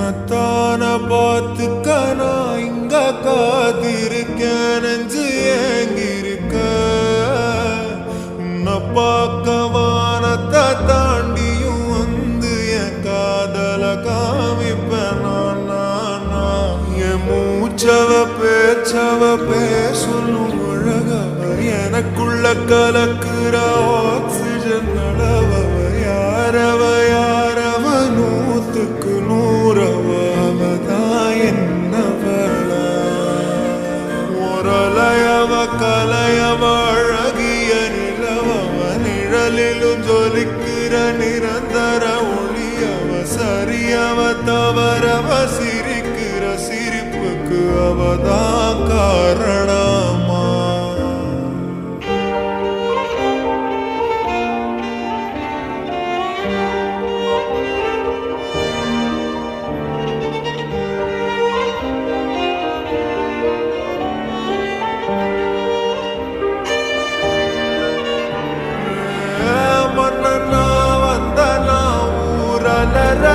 உன்னத்தான பார்த்துக்க நான் இங்க காத்திருக்கேன், நெஞ்சு ஏங்கிருக்க. உன்னை பார்க்க வானத்தை தாண்டியும் வந்து என் காதல காமிப்பேன் நான். என் மூச்சவ பேச்சவ பேசலும் அழகவ, எனக்குள்ள கலக்குற ஆக்சிஜன் அளவவ. யாரவ யாரவ நூத்துக்கு நூறவதான் என்னவள. ஒரலையவ கலையவ அழகிய நிலவவ, நிழலிலும் ஜொலிக்கிற நிரந்தர ஒளியவ. சரியவ தவறவ சிரிக்கிற சிரிப்புக்கு அவதான் காரணமா. மன்னனா வந்தனா ஊரலர